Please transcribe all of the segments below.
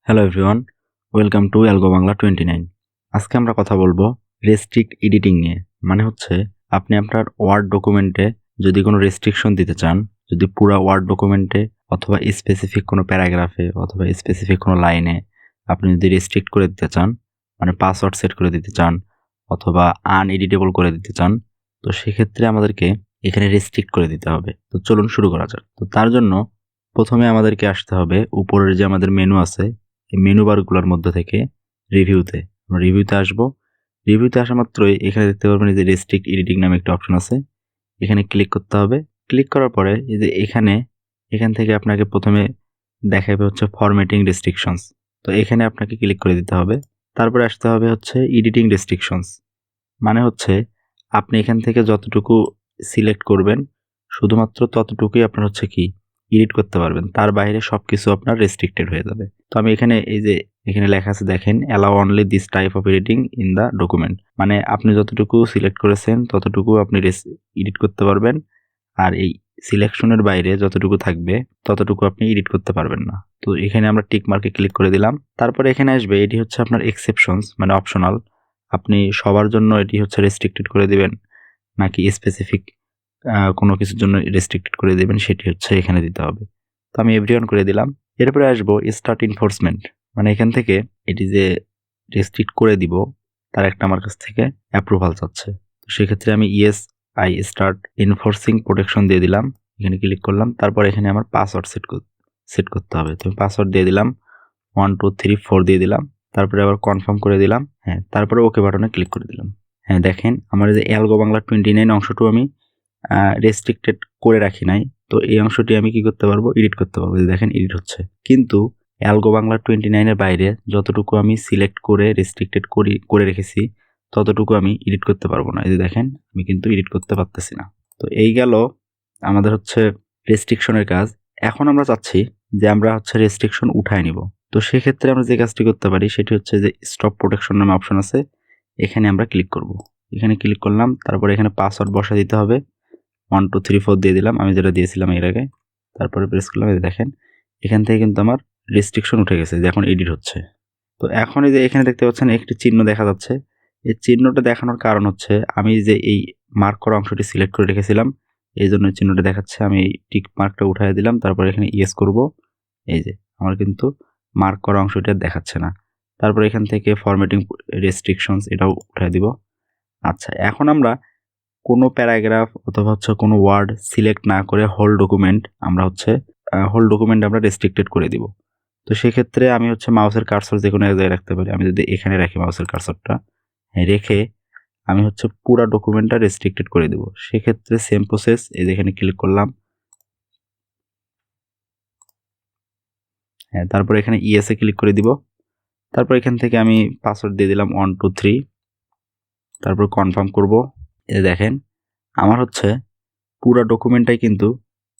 Hello everyone, welcome to algo Bangla 29। আজকে আমরা কথা বলবো রেস্ট্রিক্ট এডিটিং নিয়ে। মানে হচ্ছে আপনি আপনার ওয়ার্ড ডকুমেন্টে যদি কোনো রেস্ট্রিকশন দিতে চান, যদি পুরা ওয়ার্ড ডকুমেন্টে অথবা স্পেসিফিক কোনো প্যারাগ্রাফে অথবা স্পেসিফিক কোনো লাইনে আপনি যদি রেস্ট্রিক্ট করে দিতে চান, মানে পাসওয়ার্ড সেট করে দিতে চান অথবা আনএডিটেবল করে দিতে চান, তো সেক্ষেত্রে আমাদেরকে এখানে রেস্ট্রিক্ট করে দিতে হবে। তো চলুন শুরু করা যাক। তো তার জন্য প্রথমে আমাদেরকে আসতে হবে উপরের যে আমাদের মেনু আছে, এই মেনু বারগুলোর মধ্যে থেকে রিভিউতে আসবো। রিভিউতে আসা মাত্রই এখানে দেখতে পারবেন এই যে রেস্ট্রিক্ট এডিটিং নামে একটা অপশন আছে, এখানে ক্লিক করতে হবে। ক্লিক করার পরে এই যে এখান থেকে আপনাকে প্রথমে দেখাবে হচ্ছে ফরম্যাটিং রেস্ট্রিকশনস। তো এখানে আপনাকে ক্লিক করে দিতে হবে। তারপরে আসতে হবে হচ্ছে এডিটিং রেস্ট্রিকশনস। মানে হচ্ছে আপনি এখান থেকে যতটুকু সিলেক্ট করবেন শুধুমাত্র ততটুকুই আপনার হচ্ছে কি এডিট করতে পারবেন, তার বাইরে সবকিছু আপনার রেস্ট্রিক্টেড হয়ে যাবে। তো আমি এখানে এই যে এখানে লেখা আছে দেখেন, allow only this type of editing in the document. মানে আপনি যতটুকু সিলেক্ট করেছেন ততটুকু আপনি এডিট করতে পারবেন, আর এই সিলেকশনের বাইরে যতটুকু থাকবে ততটুকু আপনি এডিট করতে পারবেন না। তো এখানে আমরা টিক মার্কে ক্লিক করে দিলাম। তারপরে এখানে আসবে এটি হচ্ছে আপনার এক্সেপশনস, মানে অপশনাল। আপনি সবার জন্য এটি হচ্ছে রেস্ট্রিক্টেড করে দিবেন নাকি স্পেসিফিক কোনো কিছুর জন্য রেস্ট্রিক্টেড করে দেবেন, সেটি হচ্ছে এখানে দিতে হবে। তো আমি এভরিওয়ান করে দিলাম। এরপরে আসবো স্টার্ট ইনফোর্সমেন্ট। মানে এখান থেকে এটি যে রেস্ট্রিক্ট করে দিব তার একটা আমার কাছ থেকে অ্যাপ্রুভাল চাচ্ছে। তো সেক্ষেত্রে আমি yes I start enforcing protection দিয়ে দিলাম, এখানে ক্লিক করলাম। তারপর এখানে আমার পাসওয়ার্ড সেট করতে হবে। তো আমি পাসওয়ার্ড দিয়ে দিলাম 1 2 3 4 দিয়ে দিলাম। তারপরে আবার কনফার্ম করে দিলাম। হ্যাঁ, তারপরে ওকে বাটনে ক্লিক করে দিলাম। হ্যাঁ, দেখেন আমার যে অ্যালগো বাংলা 29 অংশটু আমি রেস্ট্রিক্টেড করে রাখি নাই। তো এই অংশটি আমি কি করতে পারবো, এডিট করতে পারবো। দেখেন এডিট হচ্ছে, কিন্তু অ্যালগো বাংলা 29 এর বাইরে যতটুকু আমি সিলেক্ট করে রেস্ট্রিক্টেড করে রেখেছি ততটুকু আমি এডিট করতে পারবো না। এই যে দেখেন আমি কিন্তু এডিট করতে পারতেছি না। তো এই গেল আমাদের হচ্ছে রেস্ট্রিকশনের কাজ। এখন আমরা চাচ্ছি যে আমরা হচ্ছে রেস্ট্রিকশন উঠায় নিব। তো সেক্ষেত্রে আমরা যে কাজটি করতে পারি সেটি হচ্ছে যে স্টপ প্রোটেকশন নামে অপশন আছে, এখানে আমরা ক্লিক করব। এখানে ক্লিক করলাম, তারপরে এখানে পাসওয়ার্ড বসা দিতে হবে। 1 2 3 4 দিয়ে দিলাম, আমি যেটা দিয়েছিলাম এর আগে। তারপরে প্রেস করলাম, এই দেখেন এখান থেকে কিন্তু আমার রেস্ট্রিকশন উঠে গেছে, যে এখন এডিট হচ্ছে। তো এখন এই যে এখানে দেখতে পাচ্ছেন একটি চিহ্ন দেখা যাচ্ছে। এই চিহ্নটা দেখানোর কারণ হচ্ছে আমি যে এই মার্ক করা অংশটি সিলেক্ট করে রেখেছিলাম, এই জন্য চিহ্নটা দেখাচ্ছে। আমি এই টিক মার্কটা উঠিয়ে দিলাম, তারপর এখানে ইয়েস করব। এই যে আমার কিন্তু মার্ক করা অংশটি আর দেখাচ্ছে না। তারপর এখান থেকে ফরম্যাটিং রেস্ট্রিকশনস এটাও উঠিয়ে দিব। আচ্ছা, এখন আমরা কোনো প্যারাগ্রাফ অথবা হচ্ছে কোনো ওয়ার্ড সিলেক্ট না করে হোল ডকুমেন্ট আমরা রেস্ট্রিক্টেড করে দিব। তো সেক্ষেত্রে আমি হচ্ছে মাউসের কার্সর যে কোনো এক জায়গায় রাখতে পারি। আমি যদি এখানে রাখি মাউসের কার্সরটা, রেখে আমি হচ্ছে পুরো ডকুমেন্টটা রেস্ট্রিক্টেড করে দেব। সেক্ষেত্রে সেম প্রসেস, এই যে এখানে ক্লিক করলাম। হ্যাঁ, তারপর এখানে ইয়েসে ক্লিক করে দিব। তারপর এখান থেকে আমি পাসওয়ার্ড দিয়ে দিলাম 1 2 3, তারপর কনফার্ম করব। এই দেখেন আমার হচ্ছে পুরো ডকুমেন্টটাই কিন্তু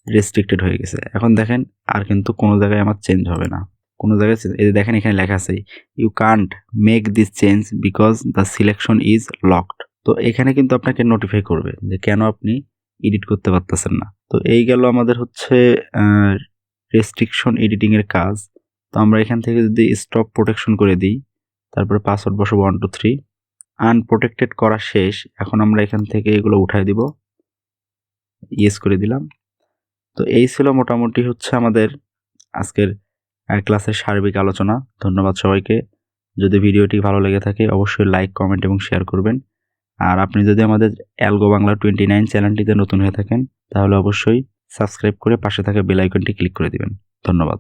রেস্ট্রিক্টেড হয়ে গেছে। এখন দেখেন আর কিন্তু কোনো জায়গায় আমার চেঞ্জ হবে না, কোনো জায়গায় এই যে দেখেন এখানে লেখা আছে you can't make this change because the selection is locked. তো এখানে কিন্তু আপনাকে নোটিফাই করবে যে কেন আপনি এডিট করতে পারতেছেন না। তো এই গেল আমাদের হচ্ছে রেস্ট্রিকশন এডিটিং এর কাজ। তো আমরা এখান থেকে যদি স্টপ প্রোটেকশন করে দিই, তারপরে পাসওয়ার্ড বসাবো 1 2 3, আনপ্রোটেক্টেড করা শেষ। এখন আমরা এখান থেকে এগুলো উঠাই দিব, ইয়েস করে দিলাম। তো এই ছিল মোটামুটি হচ্ছে আমাদের আজকের ক্লাসের সার্বিক আলোচনা। ধন্যবাদ সবাইকে। যদি ভিডিওটি ভালো লেগে থাকে অবশ্যই লাইক, কমেন্ট এবং শেয়ার করবেন। আর আপনি যদি আমাদের অ্যালগো বাংলা 29 চ্যানেলটিতে নতুন হয়ে থাকেন তাহলে অবশ্যই সাবস্ক্রাইব করে পাশে থাকা বেল আইকনটি ক্লিক করে দিবেন। ধন্যবাদ।